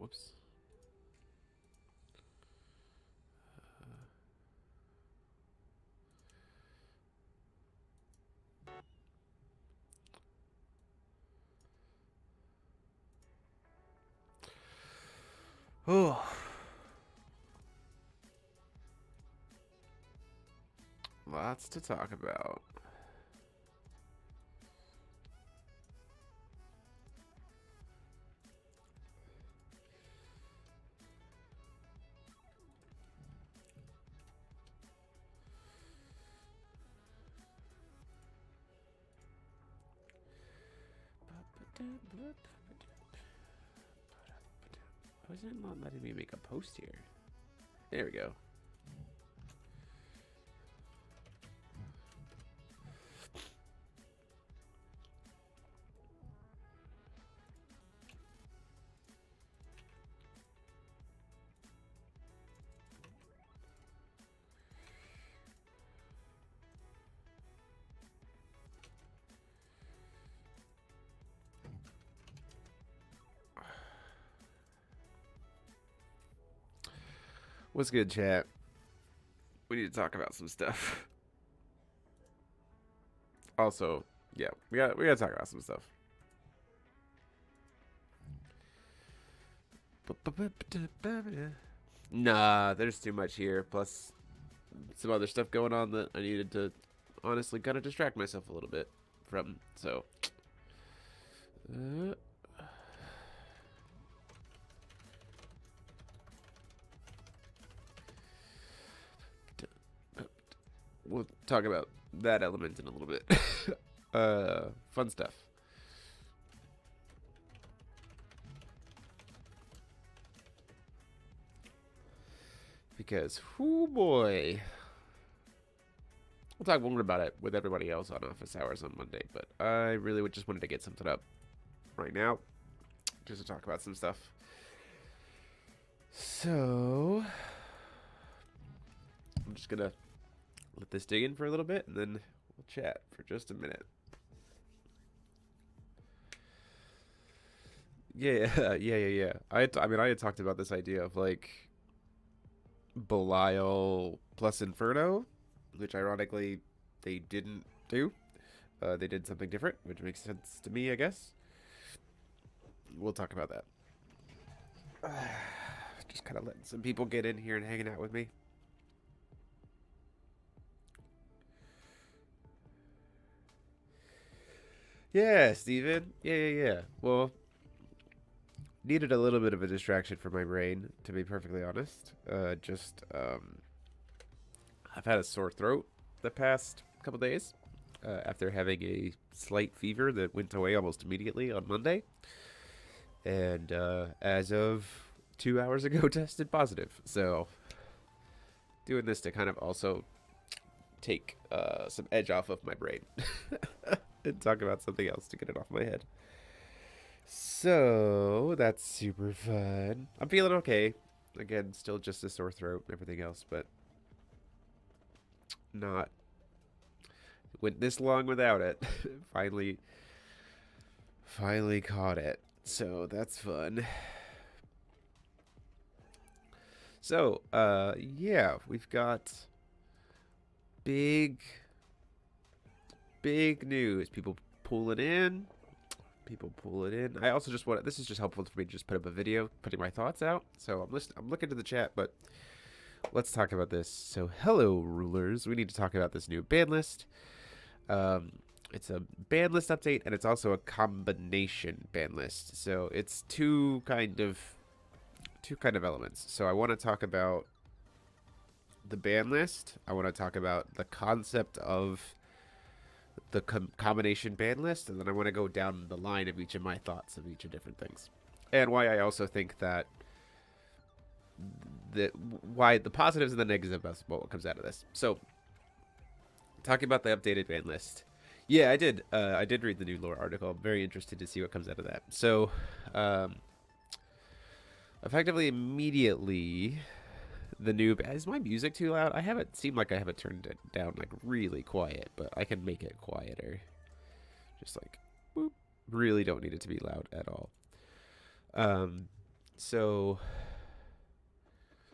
Whoops. Oh. Lots to talk about. Why is it not letting me make a post here? There we go. What's good, chat? We need to talk about some stuff. Also, yeah, we gotta talk about some stuff. Nah, there's too much here. Plus, some other stuff going on that I needed to honestly kind of distract myself a little bit from. So, we'll talk about that element in a little bit. Fun stuff. Because, whoo boy. We'll talk more about it with everybody else on office hours on Monday, but I really just wanted to get something up right now just to talk about some stuff. So, I'm just gonna let this dig in for a little bit, and then we'll chat for just a minute. Yeah. I mean, I had talked about this idea of like Belial plus Inferno, which ironically they didn't do. They did something different, which makes sense to me, I guess. We'll talk about that. Just kind of letting some people get in here and hanging out with me. Yeah, Steven. Yeah. Well, needed a little bit of a distraction for my brain, to be perfectly honest. I've had a sore throat the past couple days after having a slight fever that went away almost immediately on Monday. And as of 2 hours ago, tested positive. So, doing this to kind of also take some edge off of my brain and talk about something else to get it off my head. So, that's super fun. I'm feeling okay. Again, still just a sore throat and everything else, but not went this long without it. finally caught it. So, that's fun. So, yeah, we've got big news. People pull it in. I also just want, this is just helpful for me to just put up a video, putting my thoughts out. So I'm looking to the chat, but let's talk about this. So hello, rulers. We need to talk about this new ban list. It's a ban list update, and it's also a combination ban list. So it's two kind of elements. So I want to talk about the ban list. I want to talk about the concept of the combination ban list, and then I want to go down the line of each of my thoughts of each of different things, and why I also think that why the positives and the negatives about what comes out of this. So, talking about the updated ban list, yeah, I did read the new lore article. I'm very interested to see what comes out of that. So, effectively, immediately, the new... Is my music too loud? I have it seemed like I have it turned it down like really quiet, but I can make it quieter. Just like, boop. Really don't need it to be loud at all. So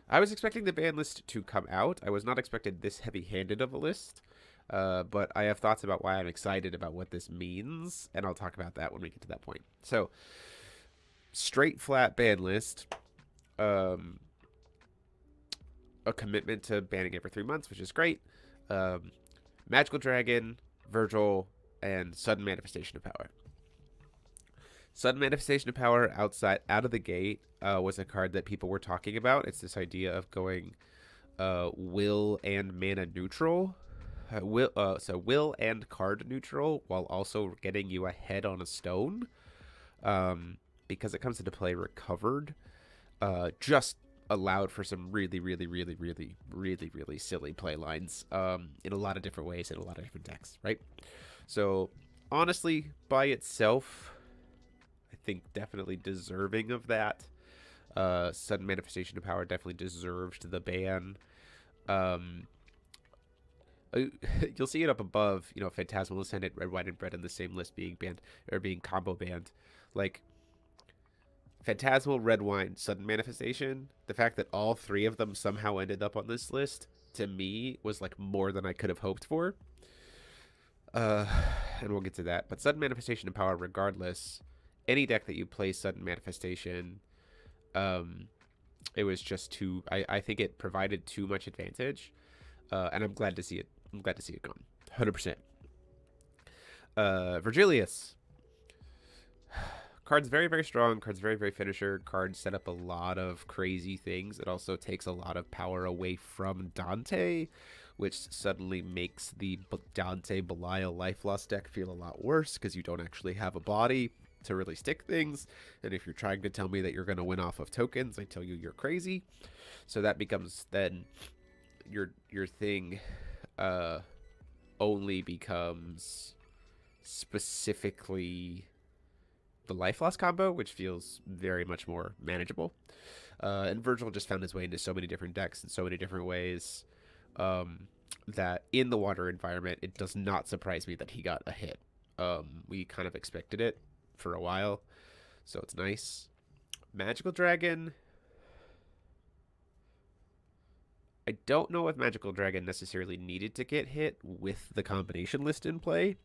I was expecting the ban list to come out. I was not expecting this heavy-handed of a list. But I have thoughts about why I'm excited about what this means, and I'll talk about that when we get to that point. So, straight flat ban list. A commitment to banning every 3 months, which is great. Magical Dragon, Virgil, and Sudden Manifestation of Power. Sudden Manifestation of Power out of the gate was a card that people were talking about. It's this idea of going will and mana neutral. So will and card neutral while also getting you ahead on a stone. Because it comes into play recovered. Just allowed for some really silly play lines in a lot of different ways in a lot of different decks, right? So honestly, by itself, I think definitely deserving of that. Sudden Manifestation of Power definitely deserved the ban. You'll see it up above, Phantasmal Ascendant, Red, White, and Red in the same list being banned, or being combo banned. Like, Phantasmal, Red Wine, Sudden Manifestation, the fact that all 3 of them somehow ended up on this list, to me, was like more than I could have hoped for. And we'll get to that. But Sudden Manifestation of Power, regardless, any deck that you play Sudden Manifestation, it was just too, I think it provided too much advantage. And I'm glad to see it. I'm glad to see it gone. 100%. Virgilius. Card's very strong. Card's very finisher. Card set up a lot of crazy things. It also takes a lot of power away from Dante, which suddenly makes the Dante Belial Life Loss deck feel a lot worse because you don't actually have a body to really stick things. And if you're trying to tell me that you're going to win off of tokens, I tell you you're crazy. So that becomes then your thing only becomes specifically the Life Loss combo, which feels very much more manageable. And Virgil just found his way into so many different decks in so many different ways that in the water environment, it does not surprise me that he got a hit. We kind of expected it for a while, so it's nice. Magical Dragon. I don't know if Magical Dragon necessarily needed to get hit with the combination list in play.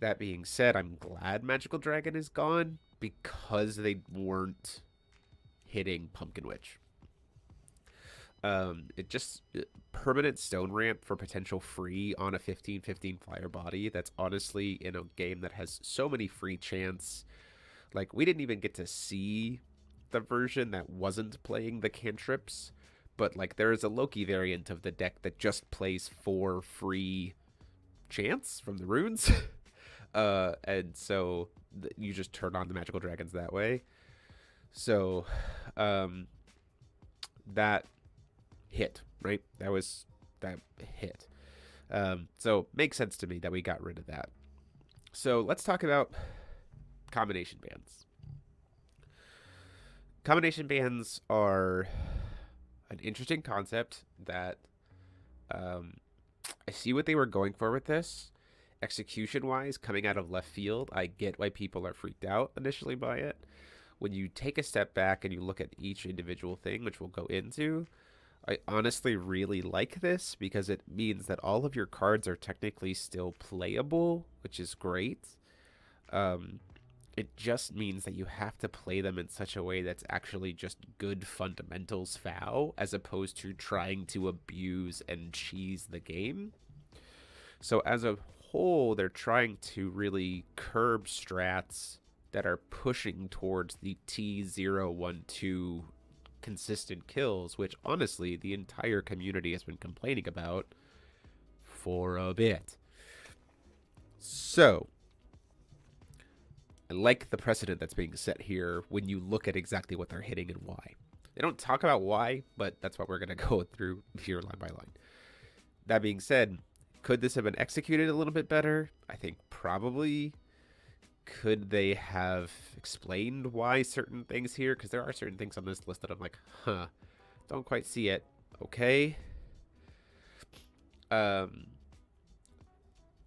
That being said, I'm glad Magical Dragon is gone because they weren't hitting Pumpkin Witch. Permanent stone ramp for potential free on a 15/15 flyer body. That's honestly in a game that has so many free chance. Like, we didn't even get to see the version that wasn't playing the cantrips, but like there is a Loki variant of the deck that just plays 4 free chance from the runes. And so you just turn on the Magical Dragons that way. So that hit, right? That hit. So makes sense to me that we got rid of that. So let's talk about combination bans. Combination bans are an interesting concept that I see what they were going for with this. Execution-wise, coming out of left field, I get why people are freaked out initially by it. When you take a step back and you look at each individual thing, which we'll go into, I honestly really like this because it means that all of your cards are technically still playable, which is great. It just means that you have to play them in such a way that's actually just good fundamentals foul, as opposed to trying to abuse and cheese the game. So as a whole, they're trying to really curb strats that are pushing towards the T012 consistent kills, which honestly the entire community has been complaining about for a bit. So I like the precedent that's being set here when you look at exactly what they're hitting and why. They don't talk about why, but that's what we're going to go through here line by line. That being said, could this have been executed a little bit better? I think probably. Could they have explained why certain things here? Because there are certain things on this list that I'm like, don't quite see it. Okay. And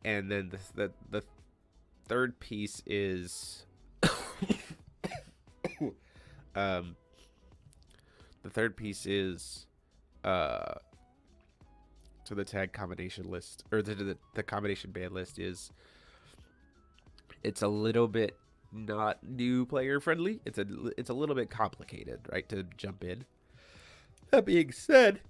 then the third piece is The third piece is to the tag combination list, or the combination ban list is it's a little bit not new player friendly. It's a little bit complicated, right, to jump in. That being said,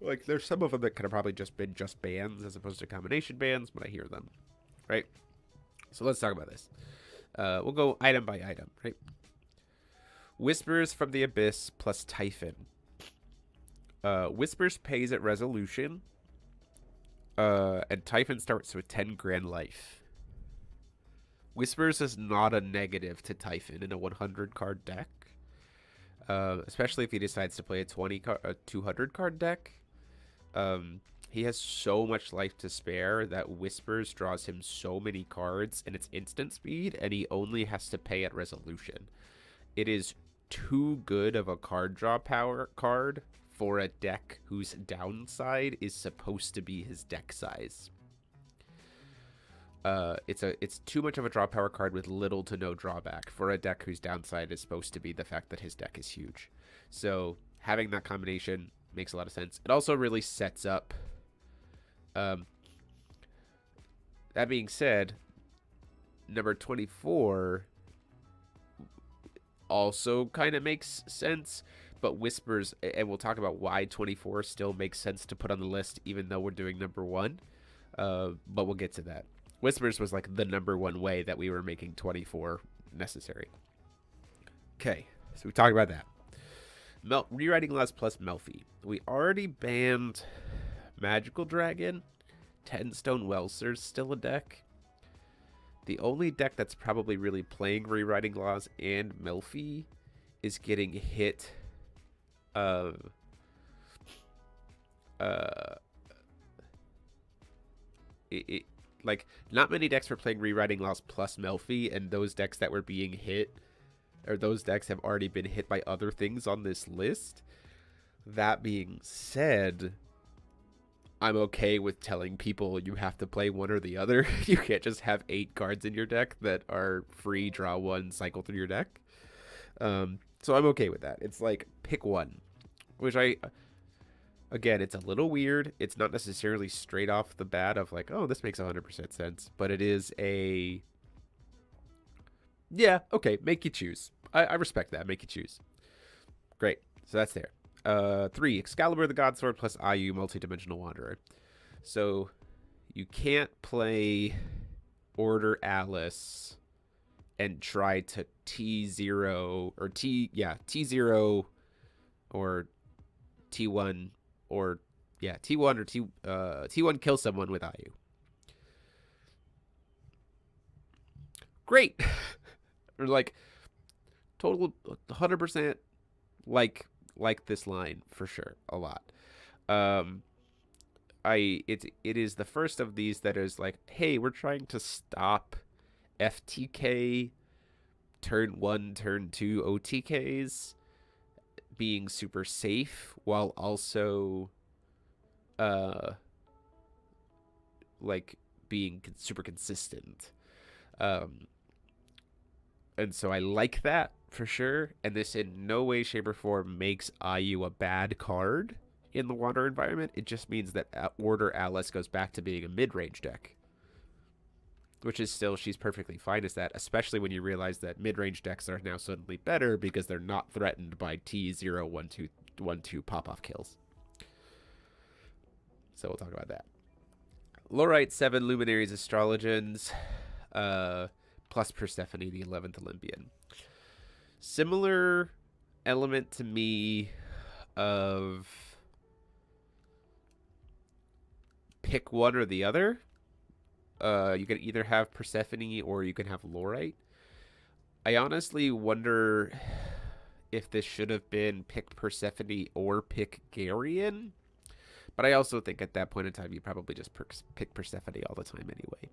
like there's some of them that could have probably just been just bans as opposed to combination bans, but I hear them, right? So let's talk about this. We'll go item by item, right? Whispers from the Abyss plus Typhon. Whispers pays at resolution. And Typhon starts with 10 grand life. Whispers is not a negative to Typhon in a 100 card deck. Especially if he decides to play a 200 card deck. He has so much life to spare that Whispers draws him so many cards and it's instant speed, and he only has to pay at resolution. It is too good of a card draw power card for a deck whose downside is supposed to be his deck size. It's too much of a draw power card with little to no drawback for a deck whose downside is supposed to be the fact that his deck is huge. So having that combination makes a lot of sense. It also really sets up. That being said, number 24 also kind of makes sense, but Whispers, and we'll talk about why 24 still makes sense to put on the list even though we're doing number 1, but we'll get to that. Whispers was like the number 1 way that we were making 24 necessary. Okay, so we talked about that. Rewriting Laws plus Melfi. We already banned Magical Dragon. 10 Stone Welsers still a deck. The only deck that's probably really playing Rewriting Laws and Melfi is getting hit like not many decks were playing Rewriting Laws plus Melfi, and those decks that were being hit, or those decks have already been hit by other things on this list. That being said, I'm okay with telling people you have to play one or the other. You can't just have 8 cards in your deck that are free, draw 1, cycle through your deck. So I'm okay with that. It's like, pick one. Which again, it's a little weird. It's not necessarily straight off the bat of like, oh, this makes 100% sense. But it is a, yeah, okay, make you choose. I respect that, make you choose. Great, so that's there. 3, Excalibur the Godsword plus IU Multidimensional Wanderer. So you can't play Order Alice and try to T0 or T0 or T1 or T1 or T1 kill someone with IU. Great. Or like total 100% like this line for sure a lot. It is the first of these that is like, hey, we're trying to stop FTK turn 1 turn 2 OTKs being super safe while also like being super consistent. And so I like that for sure, and this in no way, shape, or form makes IU a bad card in the Wander environment. It just means that Order Alice goes back to being a mid-range deck, which is still, she's perfectly fine as that, especially when you realize that mid-range decks are now suddenly better because they're not threatened by T0, 1, 2, 1, 2 pop-off kills. So we'll talk about that. Lorite, 7 Luminaries Astrologians, plus Persephone, the 11th Olympian. Similar element to me of pick one or the other. You can either have Persephone or you can have Lorite. I honestly wonder if this should have been pick Persephone or pick Garion. But I also think at that point in time, you probably just pick Persephone all the time anyway.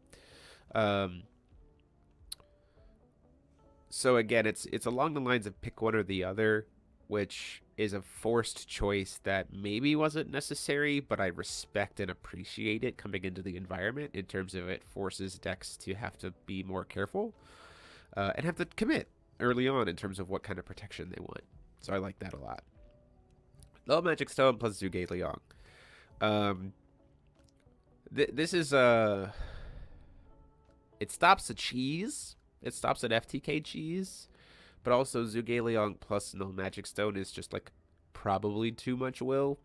So again, it's along the lines of pick one or the other, which is a forced choice that maybe wasn't necessary, but I respect and appreciate it coming into the environment in terms of it forces decks to have to be more careful and have to commit early on in terms of what kind of protection they want. So I like that a lot. Low Magic Stone plus Zhuge Liang. This is it stops a cheese. It stops an FTK cheese, but also Zhuge Liang plus no Magic Stone is just like probably too much will,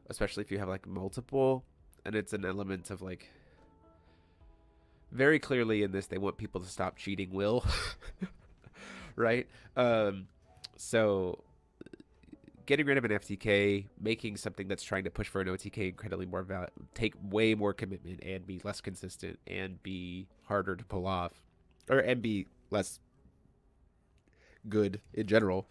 especially if you have like multiple, and it's an element of like very clearly in this they want people to stop cheating will, right? So getting rid of an FTK, making something that's trying to push for an OTK incredibly more take way more commitment and be less consistent and be harder to pull off, and be less good in general.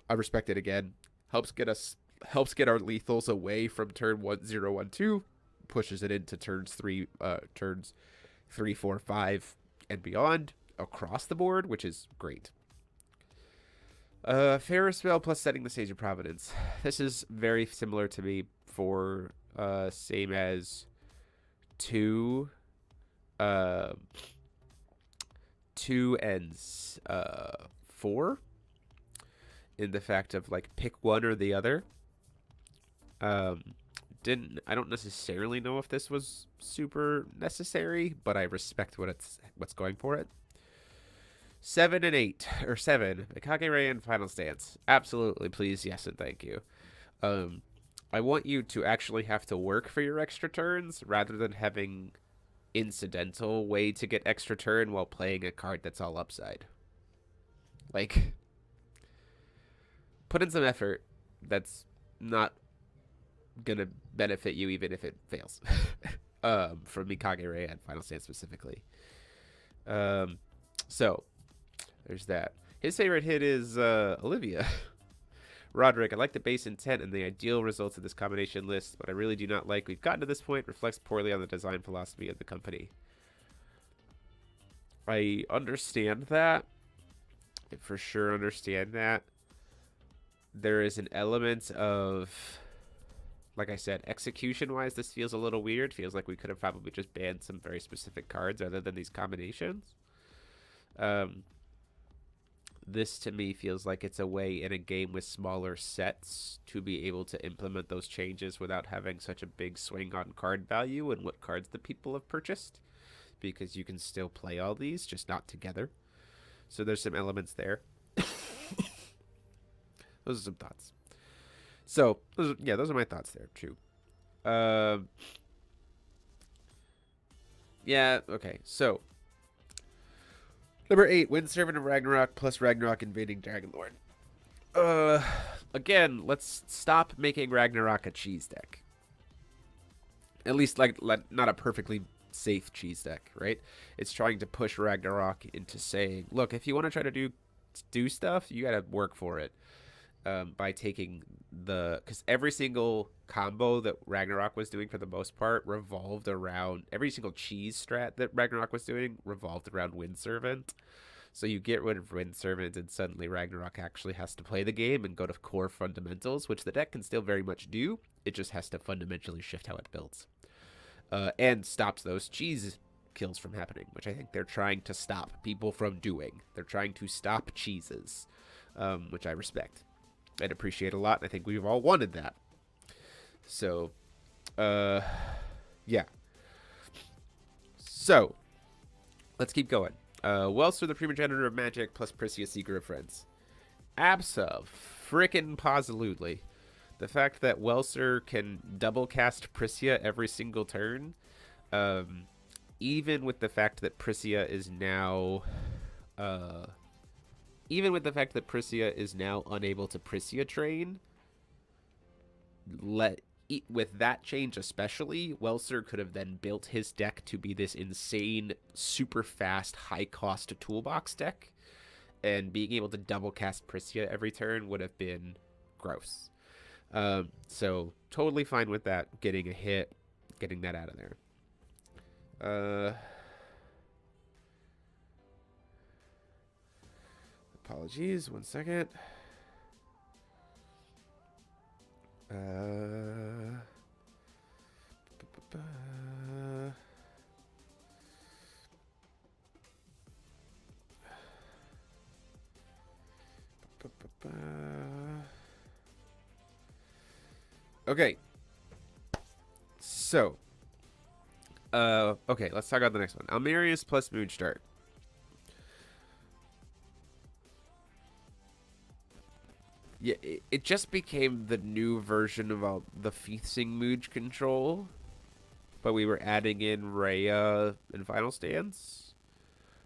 I respect it again. Helps get our lethals away from turn 1, 0, 1, 2, pushes it into turns 3, 4, 5, and beyond across the board, which is great. Ferris Spell plus setting the Sage of Providence. This is very similar to me for same as 2 and 4 in the fact of like pick one or the other. I don't necessarily know if this was super necessary, but I respect what's going for it. 7 and 8, or 7, Mikage Ray and Final Stance. Absolutely, please, yes, and thank you. I want you to actually have to work for your extra turns rather than having incidental way to get extra turn while playing a card that's all upside. Like, put in some effort that's not gonna benefit you even if it fails. From Mikage Ray and Final Stance specifically. So there's that. His favorite hit is Olivia. Roderick, I like the base intent and the ideal results of this combination list, but I really do not like we've gotten to this point. Reflects poorly on the design philosophy of the company. I understand that. I for sure understand that. There is an element of, like I said, execution-wise, this feels a little weird. Feels like we could have probably just banned some very specific cards other than these combinations. This to me feels like it's a way in a game with smaller sets to be able to implement those changes without having such a big swing on card value and what cards the people have purchased, because you can still play all these, just not together. So there's some elements there. Those are some thoughts. So those are my thoughts there too. Yeah, okay, so number 8, Windservant of Ragnarok plus Ragnarok invading Dragonlord. Again, let's stop making Ragnarok a cheese deck. At least, like not a perfectly safe cheese deck, right? It's trying to push Ragnarok into saying, look, if you want to try to do stuff, you gotta work for it. By taking because every single combo that Ragnarok was doing for the most part revolved around, every single cheese strat that Ragnarok was doing revolved around Windservant. So you get rid of Windservant and suddenly Ragnarok actually has to play the game and go to core fundamentals, which the deck can still very much do. It just has to fundamentally shift how it builds. And stops those cheese kills from happening, which I think they're trying to stop people from doing. They're trying to stop cheeses, which I respect. I'd appreciate a lot, and I think we've all wanted that. So, yeah. So, let's keep going. Welser, the primogenitor of magic, plus Priscia, Seeker of Friends. Abso-frickin-positively. The fact that Welser can double cast Priscia every single turn, even with the fact that Priscia is now... Even with the fact that Priscia is now unable to Priscia train, with that change especially, Welser could have then built his deck to be this insane, super fast, high-cost toolbox deck, and being able to double cast Priscia every turn would have been gross. So, totally fine with that, getting a hit, getting that out of there. Apologies, 1 second. Okay. So, okay, let's talk about the next one. Almerius plus Moonstart. Yeah, it just became the new version of the Feasting Mood control, but we were adding in Rhea and Final Stance.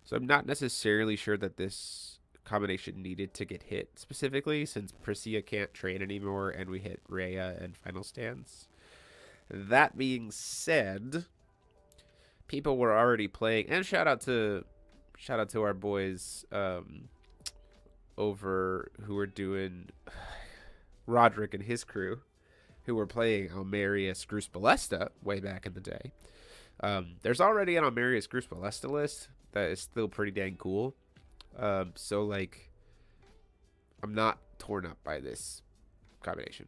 So I'm not necessarily sure that this combination needed to get hit specifically, since Priscilla can't train anymore and we hit Rhea and Final Stance. That being said, people were already playing, and shout out to our boys over who were doing Roderick and his crew, who were playing Almerius Grus Ballesta way back in the day. There's already an Almerius Grus Ballesta list that is still pretty dang cool. So, like, I'm not torn up by this combination.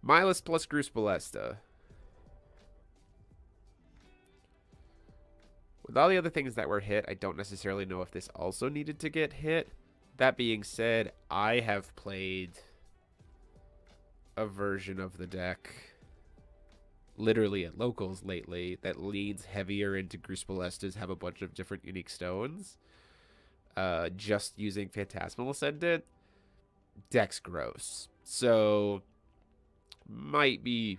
Milas plus Grus Ballesta. With all the other things that were hit, I don't necessarily know if this also needed to get hit. That being said, I have played a version of the deck literally at locals lately that leans heavier into Grus Ballestas, have a bunch of different unique stones. Just using Phantasmal Ascendant. Deck's gross. So, might be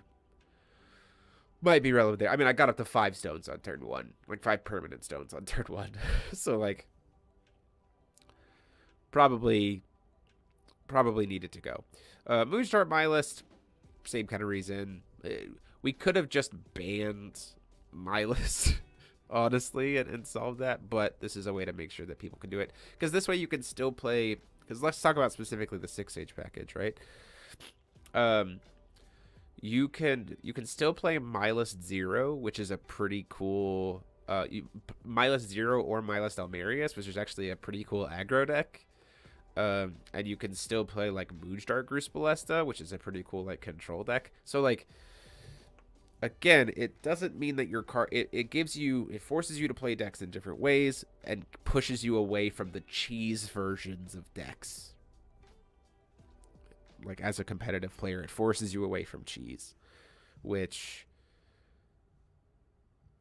relevant there. I mean, I got up to 5 stones on turn 1. Like, 5 permanent stones on turn 1. So, like, probably needed to go. Moonstart my list, same kind of reason. We could have just banned my list, honestly, and solved that, but this is a way to make sure that people can do it. Because this way you can still play, because let's talk about specifically the 6-age package, right? You can still play Milus 0, which is a pretty cool Milus 0 or Milus Almerius, which is actually a pretty cool aggro deck. And you can still play like Moonstar Grus Ballesta, which is a pretty cool like control deck. So like, again, it doesn't mean that your card it forces you to play decks in different ways and pushes you away from the cheese versions of decks. Like, as a competitive player, it forces you away from cheese, which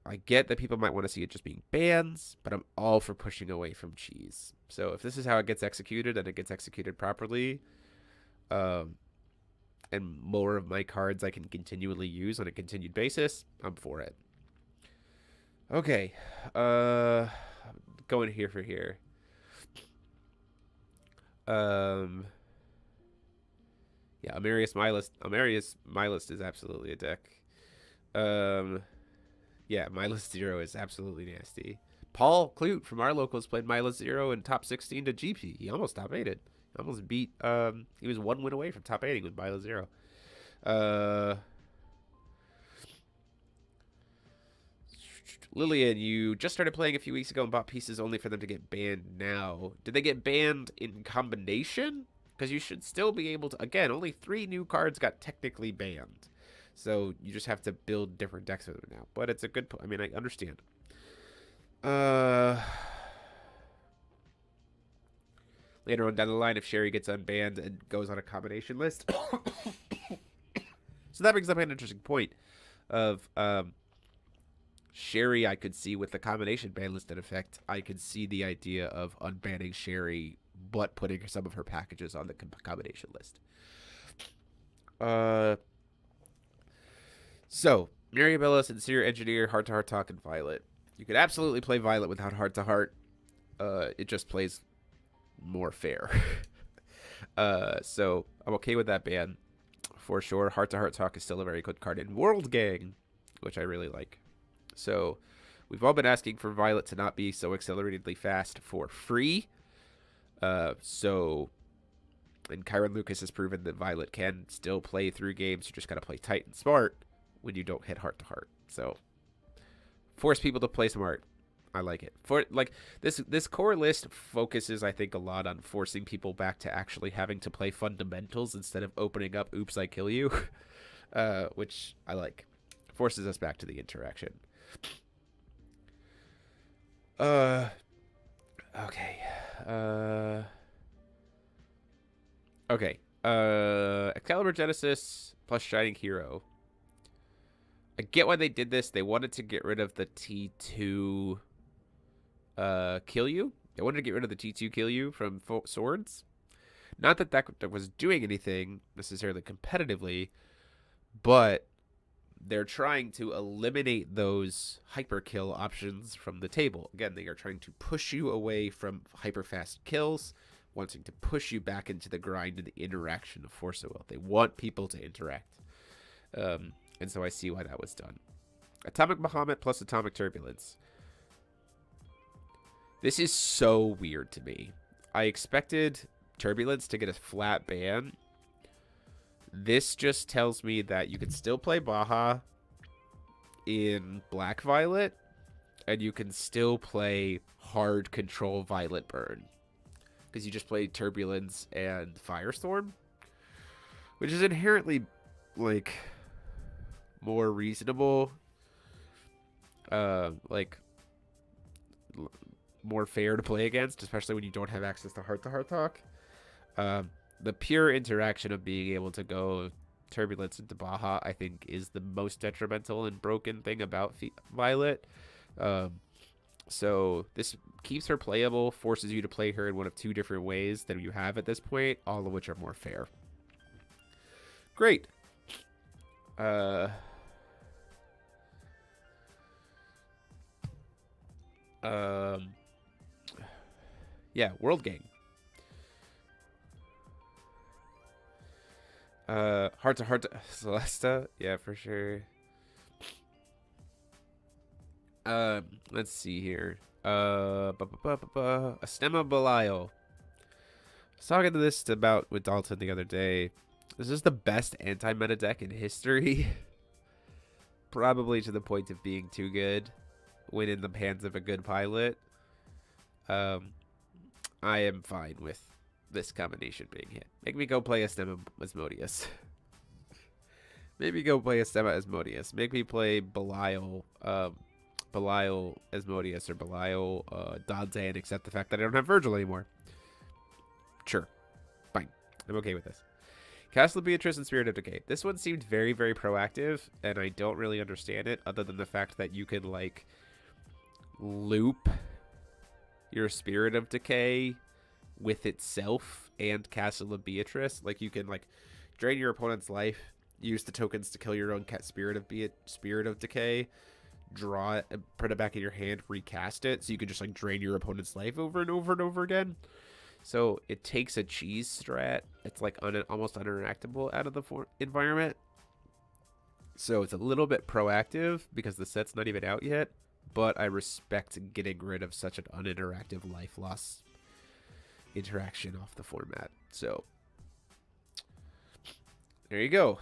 I get that people might want to see it just being bans, but I'm all for pushing away from cheese. So if this is how it gets executed and it gets executed properly, and more of my cards I can continually use on a continued basis, I'm for it. Okay, going here for here. Yeah, Almerius my list is absolutely a deck. Yeah, Milus 0 is absolutely nasty. Paul Clute from our locals played Milus 0 in top 16 to GP. He almost top 8'd. Almost beat, he was 1 win away from top 8ing with Milus 0. Lillian, you just started playing a few weeks ago and bought pieces only for them to get banned now. Did they get banned in combination? Because you should still be able to... Again, only 3 new cards got technically banned. So you just have to build different decks with them now. But it's a good... I mean, I understand. Later on down the line, if Sherry gets unbanned and goes on a combination list... So that brings up an interesting point of... Sherry, I could see with the combination ban list in effect, I could see the idea of unbanning Sherry, but putting some of her packages on the combination list. So, Mirabella, Sincere Engineer, Heart to Heart Talk, and Violet. You could absolutely play Violet without Heart to Heart. It just plays more fair. So, I'm okay with that ban, for sure. Heart to Heart Talk is still a very good card in World Gang, which I really like. So, we've all been asking for Violet to not be so acceleratedly fast for free. And Kyron Lucas has proven that Violet can still play through games. You just got to play tight and smart when you don't hit Heart to Heart. So, force people to play smart. I like it. For like this core list focuses, I think, a lot on forcing people back to actually having to play fundamentals instead of opening up "Oops, I kill you," which I like. Forces us back to the interaction. Okay. Okay. Excalibur Genesis plus Shining Hero. I get why they did this. They wanted to get rid of the T2 kill you. They wanted to get rid of the T2 kill you from swords. Not that that was doing anything necessarily competitively, but they're trying to eliminate those hyper kill options from the table. Again, they are trying to push you away from hyper fast kills, wanting to push you back into the grind and the interaction of Force of Will. They want people to interact. And so I see why that was done. Atomic Bahamut plus Atomic Turbulence. This is so weird to me. I expected Turbulence to get a flat ban. This just tells me that you can still play Baja in Black Violet, and you can still play hard control Violet Burn. Because you just play Turbulence and Firestorm, which is inherently, like, more reasonable, more fair to play against, especially when you don't have access to heart talk. The pure interaction of being able to go Turbulence into Baja, I think, is the most detrimental and broken thing about Violet. So this keeps her playable, forces you to play her in one of two different ways that you have at this point, all of which are more fair. Great. Yeah, World Gang. Heart to Celesta, yeah, for sure. Let's see here. Astema Belial. I was talking to this about with Dalton the other day. This is the best anti-meta deck in history. Probably to the point of being too good when in the hands of a good pilot. I am fine with this combination being hit. Make me go play Astema Asmodeus. Maybe go play Astema Asmodeus. Make me play Belial Asmodeus or Belial Dante and accept the fact that I don't have Virgil anymore. Sure. Fine. I'm okay with this. Castle Beatrice and Spirit of Decay. This one seemed very, very proactive, and I don't really understand it other than the fact that you can, like, loop your Spirit of Decay with itself and Castle of Beatrice. Like, you can, like, drain your opponent's life, use the tokens to kill your own Spirit of Decay, draw it, put it back in your hand, recast it, so you can just, like, drain your opponent's life over and over and over again. So it takes a cheese strat. It's like almost uninteractable out of the environment. So it's a little bit proactive because the set's not even out yet. But I respect getting rid of such an uninteractive life loss interaction off the format. So there you go.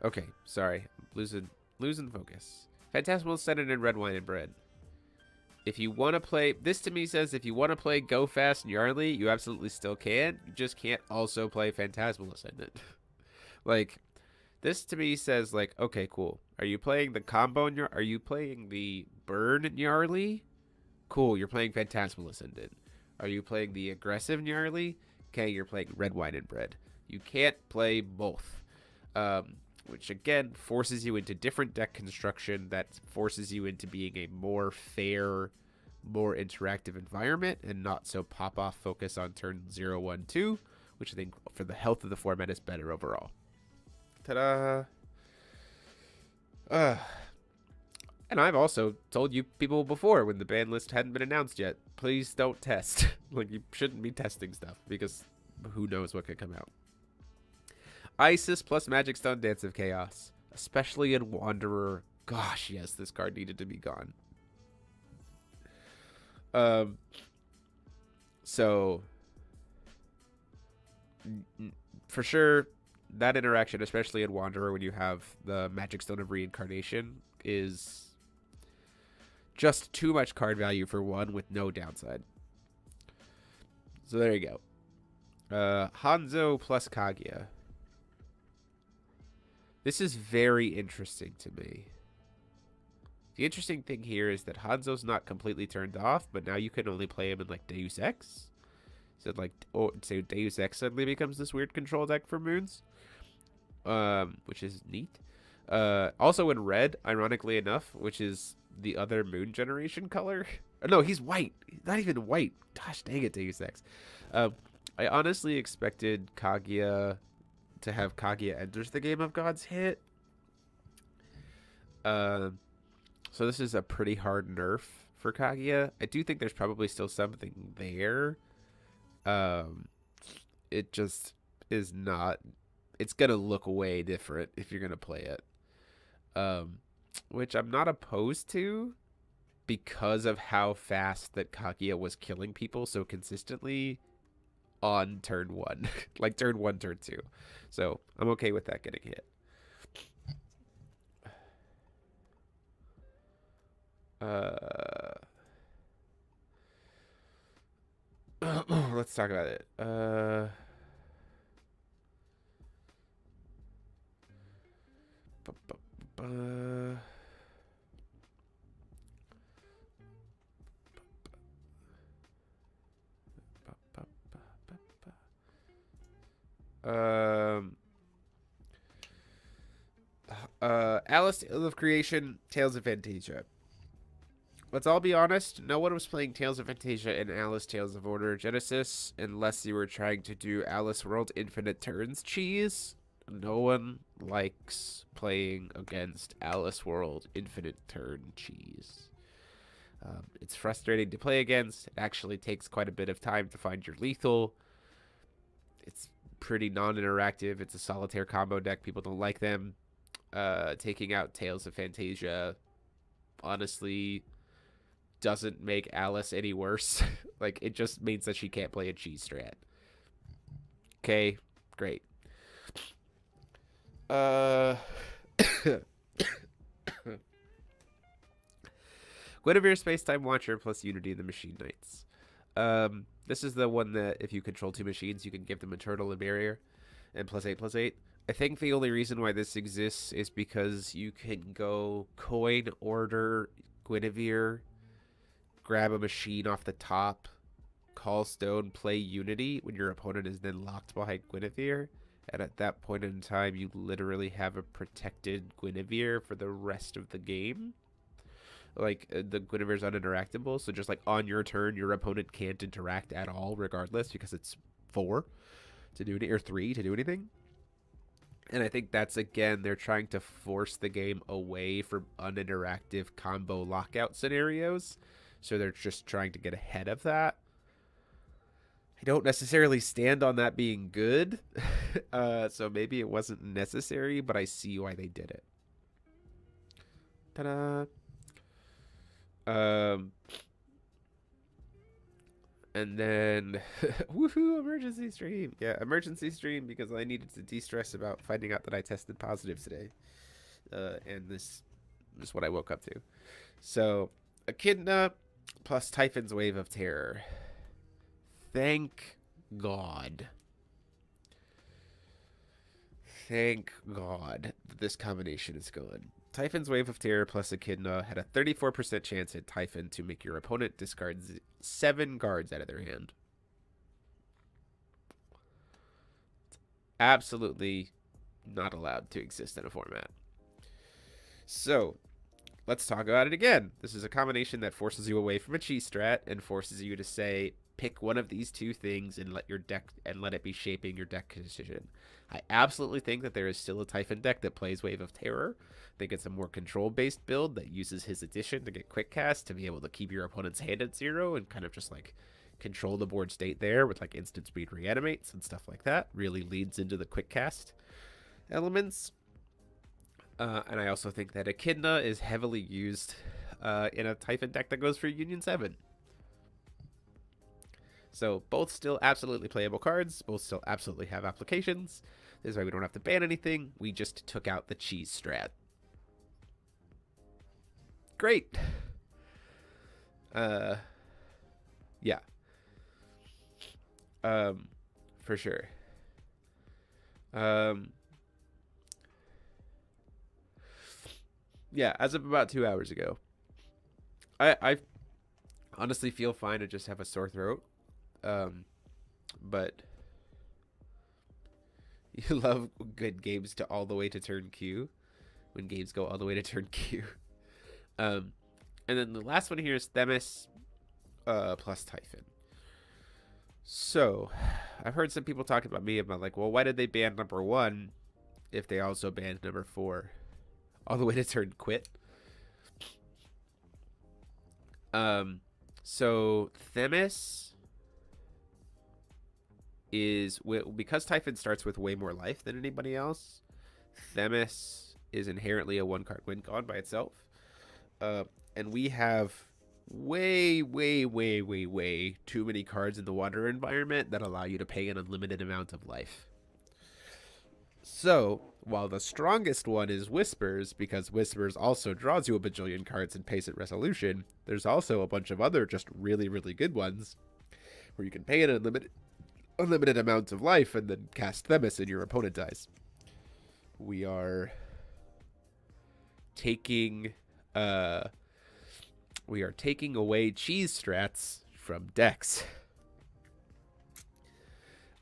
Okay, sorry. I'm losing focus. Phantasmal Ascendant and Red Wine and Bread. If you want to play... This to me says if you want to play Go Fast and Yarly, you absolutely still can. You just can't also play Phantasmal Ascendant. Like, this to me says, like, okay, cool. Are you playing the combo in Are you playing the Burn Yarly? Cool, you're playing Phantasmal Ascendant. Are you playing the aggressive Yarly? Okay, you're playing Red Wine and Bread. You can't play both. Which, again, forces you into different deck construction that forces you into being a more fair, more interactive environment and not so pop-off focus on turn 0, 1, 2, which I think for the health of the format is better overall. Ta-da! And I've also told you people before when the ban list hadn't been announced yet, please don't test. Like, you shouldn't be testing stuff because who knows what could come out. Isis plus Magic Stone Dance of Chaos, especially in Wanderer. Gosh, yes, this card needed to be gone. So for sure, that interaction, especially in Wanderer when you have the Magic Stone of Reincarnation, is just too much card value for one with no downside. So there you go. Hanzo plus Kaguya. This is very interesting to me. The interesting thing here is that Hanzo's not completely turned off, but now you can only play him in like Deus Ex. So like, so Deus Ex suddenly becomes this weird control deck for moons, which is neat. Also in red, ironically enough, which is the other moon generation color. No, he's white. He's not even white. Gosh dang it, Deus Ex. I honestly expected Kaguya to have Kaguya enters the game of Gods hit. So this is a pretty hard nerf for Kaguya. I do think there's probably still something there. It just is not. It's gonna look way different if you're gonna play it. Which I'm not opposed to because of how fast that Kaguya was killing people so consistently on turn 1. Like turn 1, turn 2. So I'm okay with that getting hit. Let's talk about it. Alice Tales of Creation, Tales of Fantasia. Let's all be honest, no one was playing Tales of Fantasia in Alice Tales of Order Genesis unless you were trying to do Alice World Infinite Turns cheese. No one likes playing against Alice World Infinite Turn cheese. It's frustrating to play against. It actually takes quite a bit of time to find your lethal. It's pretty non-interactive. It's a solitaire combo deck. People don't like them. Taking out Tales of Fantasia honestly doesn't make Alice any worse. Like, it just means that she can't play a cheese strat. Okay, great. Guinevere Spacetime Watcher plus Unity the Machine Knights. This is the one that if you control 2 machines, you can give them a turtle and barrier, and +8/+8. I think the only reason why this exists is because you can go coin, order, Guinevere, grab a machine off the top, call stone, play Unity when your opponent is then locked behind Guinevere. And at that point in time, you literally have a protected Guinevere for the rest of the game. Like, the Guinevere's uninteractable, so just like on your turn, your opponent can't interact at all, regardless, because it's 4 to do anything, or 3 to do anything. And I think that's, again, they're trying to force the game away from uninteractive combo lockout scenarios. So they're just trying to get ahead of that. I don't necessarily stand on that being good. So maybe it wasn't necessary, but I see why they did it. Ta-da! And then, woohoo, emergency stream. Yeah, emergency stream because I needed to de-stress about finding out that I tested positive today. And this is what I woke up to. So, Echidna plus Typhon's Wave of Terror. Thank God. Thank God that this combination is gone. Typhon's Wave of Terror plus Echidna had a 34% chance at Typhon to make your opponent discard 7 cards out of their hand. It's absolutely not allowed to exist in a format. So, let's talk about it again. This is a combination that forces you away from a cheese strat and forces you to say, pick one of these 2 things and let it be shaping your deck decision. I absolutely think that there is still a Typhon deck that plays Wave of Terror. I think it's a more control-based build that uses his addition to get quick cast to be able to keep your opponent's hand at 0 and kind of just like control the board state there with like instant speed reanimates and stuff like that. Really leads into the quick cast elements. And I also think that Echidna is heavily used in a Typhon deck that goes for Union 7. So both still absolutely playable cards. Both still absolutely have applications. This is why we don't have to ban anything. We just took out the cheese strat. Great. Yeah. for sure. Yeah, as of about 2 hours ago. I honestly feel fine. I just have a sore throat. But you love good games to all the way to turn Q. When games go all the way to turn Q. And then the last one here is Themis plus Typhon. So, I've heard some people talking about me about like, well, why did they ban number 1 if they also banned number 4 all the way to turn quit? So Themis is, because Typhon starts with way more life than anybody else, Themis is inherently a 1-card win con by itself. And we have way too many cards in the water environment that allow you to pay an unlimited amount of life. So, while the strongest one is Whispers, because Whispers also draws you a bajillion cards and pays at resolution, there's also a bunch of other just really good ones where you can pay an unlimited amount of life and then cast Themis and your opponent dies. We are taking away cheese strats from decks.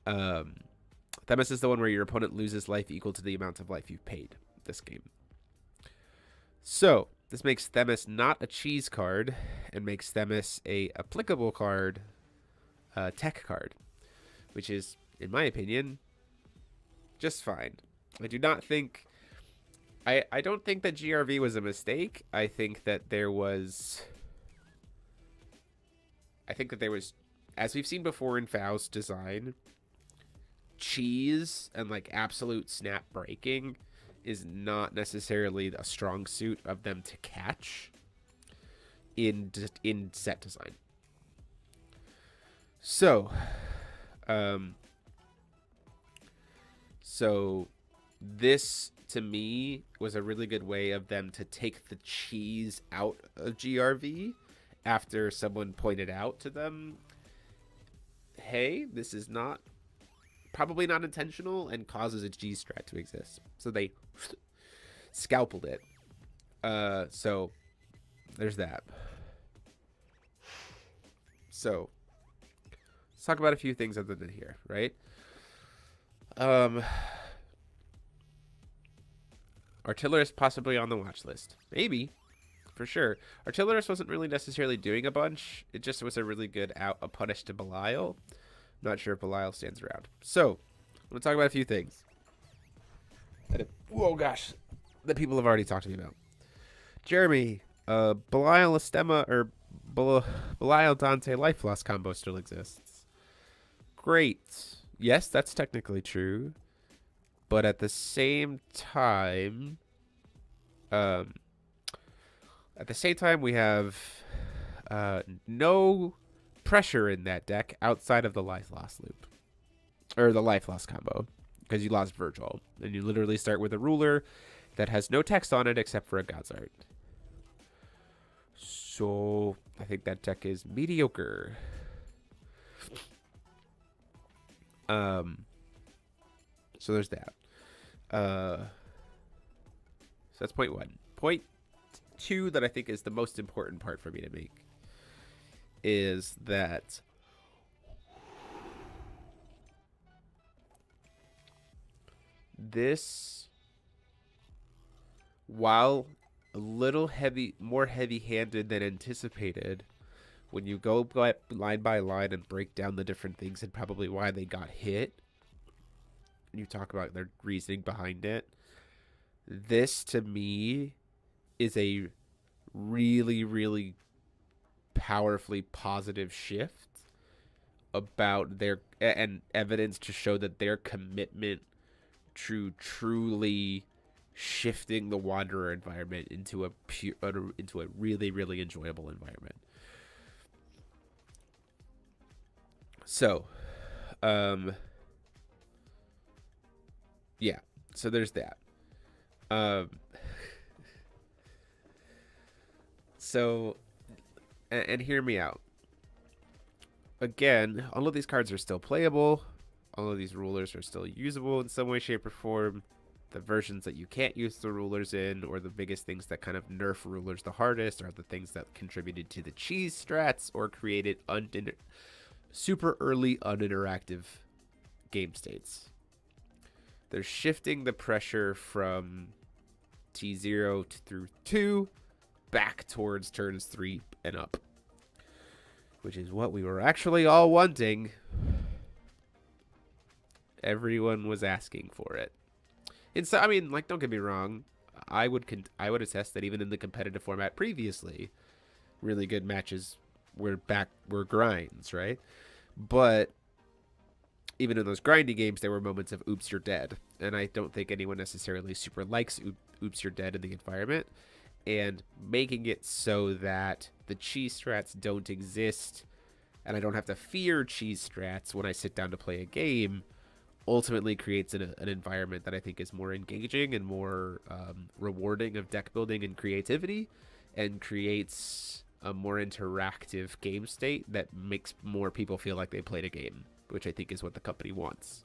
Themis is the one where your opponent loses life equal to the amount of life you've paid this game. So, this makes Themis not a cheese card and makes Themis a applicable card, tech card, which is, in my opinion, just fine. I do not think... I don't think that GRV was a mistake. I think that there was... as we've seen before in Fow's design, cheese and like absolute snap breaking is not necessarily a strong suit of them to catch in set design. So, this to me was a really good way of them to take the cheese out of GRV after someone pointed out to them, hey, this is probably not intentional and causes a G strat to exist. So they scalpeled it. So there's that. So let's talk about a few things other than here, right? Artillerist possibly on the watch list. Maybe. For sure. Artillerist wasn't really necessarily doing a bunch. It just was a really good a punish to Belial. Not sure if Belial stands around. So, I'm going to talk about a few things. That people have already talked to me about. Jeremy, Belial Estema or Belial Dante Life Loss combo still exists. Great. Yes, that's technically true. But at the same time, we have no pressure in that deck outside of the life loss loop. Or the life loss combo. Because you lost Virgil. And you literally start with a ruler that has no text on it except for a God's Art. So, I think that deck is mediocre. So there's that. So that's point 1. Point 2 that I think is the most important part for me to make is that this, while a little more heavy-handed than anticipated, when you go line by line and break down the different things and probably why they got hit, and you talk about their reasoning behind it, this to me is a really powerfully positive shift about their, and evidence to show that their commitment to truly shifting the Wanderer environment into a really enjoyable environment. So, yeah, so there's that. So, and hear me out. Again, all of these cards are still playable. all of these rulers are still usable in some way, shape, or form. The versions that you can't use the rulers in, or the biggest things that kind of nerf rulers the hardest, are the things that contributed to the cheese strats or created super early uninteractive game states. They're shifting the pressure from T0 through 2 back towards turns 3 and up, which is what we were actually all wanting. Everyone was asking for it. And so, I mean, like, don't get me wrong, I would attest that even in the competitive format previously, really good matches were grinds, right? But even in those grindy games, there were moments of oops, you're dead. And I don't think anyone necessarily super likes oops, you're dead in the environment. And making it so that the cheese strats don't exist and I don't have to fear cheese strats when I sit down to play a game ultimately creates an environment that I think is more engaging and more rewarding of deck building and creativity, and creates a more interactive game state that makes more people feel like they played a game, which I think is what the company wants.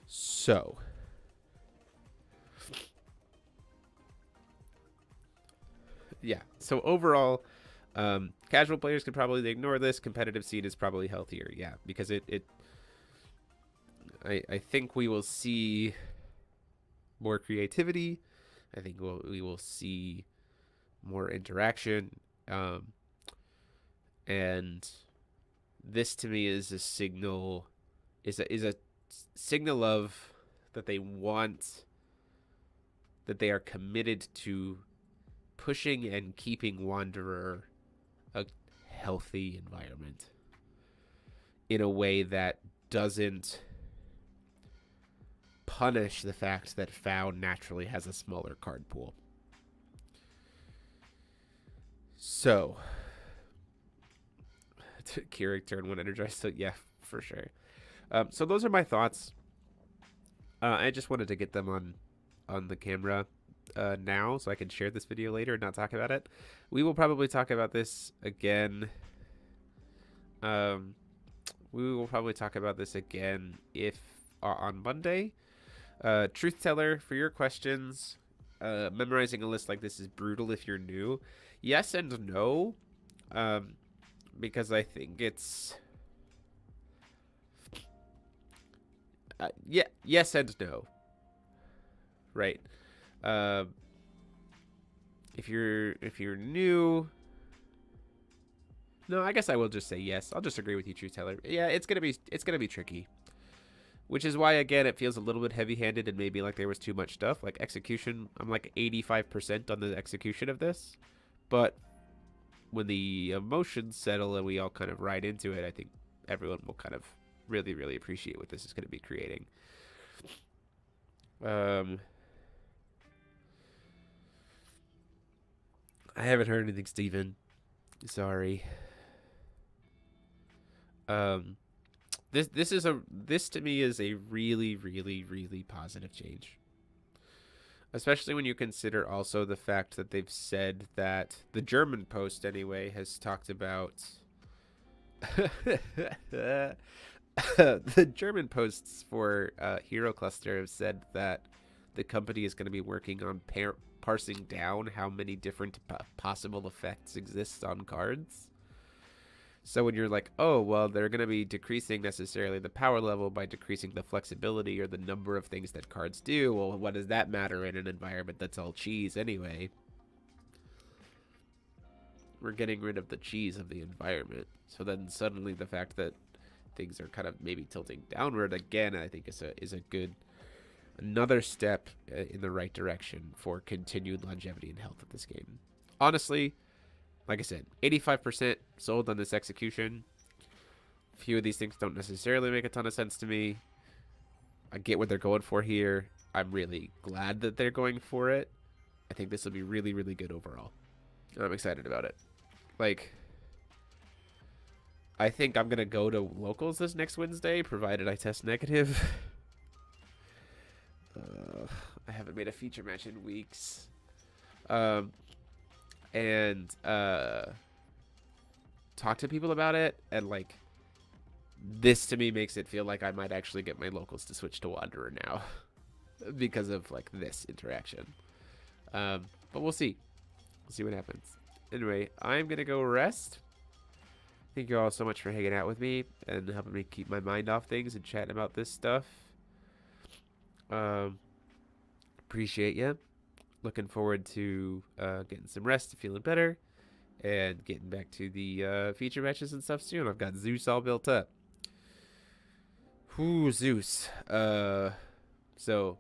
So yeah, so overall, casual players could probably ignore this. Competitive scene is probably healthier, yeah, because I think we will see more creativity. I think we will see more interaction, and this to me is a signal, is a signal of that they want, that they are committed to pushing and keeping Wanderer a healthy environment in a way that doesn't punish the fact that FOW naturally has a smaller card pool. So, Keurig turn 1 energized, so yeah, for sure. So those are my thoughts. I just wanted to get them on the camera now so I can share this video later and not talk about it. We will probably talk about this again. We will probably talk about this again if on Monday. Truth teller, for your questions, memorizing a list like this is brutal if you're new. Yes and no, because I think it's yeah, yes and no, right? If you're new, no, I guess I will just say yes. I'll just agree with you, Truth teller. Yeah, it's gonna be tricky. Which is why, again, it feels a little bit heavy-handed and maybe like there was too much stuff. Like execution, I'm like 85% on the execution of this. But when the emotions settle and we all kind of ride into it, I think everyone will kind of really, really appreciate what this is going to be creating. I haven't heard anything, Steven. Sorry. This to me is a really, really, really positive change. Especially when you consider also the fact that they've said that the German Post anyway has talked about the German posts for Hero Cluster have said that the company is going to be working on parsing down how many different possible effects exist on cards. So when you're like, oh, well, they're going to be decreasing necessarily the power level by decreasing the flexibility or the number of things that cards do, well, what does that matter in an environment that's all cheese anyway? We're getting rid of the cheese of the environment. So then suddenly the fact that things are kind of maybe tilting downward again, I think is a good, another step in the right direction for continued longevity and health of this game. Honestly, like I said, 85% sold on this execution. A few of these things don't necessarily make a ton of sense to me. I get what they're going for here. I'm really glad that they're going for it. I think this will be really, really good overall. I'm excited about it. Like, I think I'm going to go to locals this next Wednesday, provided I test negative. I haven't made a feature match in weeks. And talk to people about it and like this to me makes it feel like I might actually get my locals to switch to Wanderer now because of like this interaction. But we'll see. We'll see what happens. Anyway, I'm gonna go rest. Thank you all so much for hanging out with me and helping me keep my mind off things and chatting about this stuff. Appreciate you. Looking forward to getting some rest, feeling better, and getting back to the feature matches and stuff soon. I've got Zeus all built up. Ooh, Zeus. So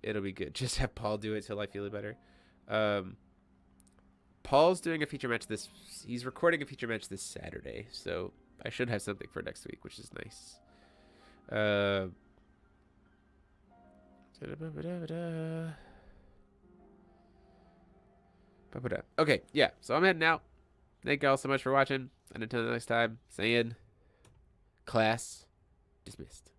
it'll be good. Just have Paul do it till I feel better. Paul's doing a feature match he's recording a feature match this Saturday, so I should have something for next week, which is nice. Okay, yeah, so I'm heading out. Thank you all so much for watching, and until next time, saying, class dismissed.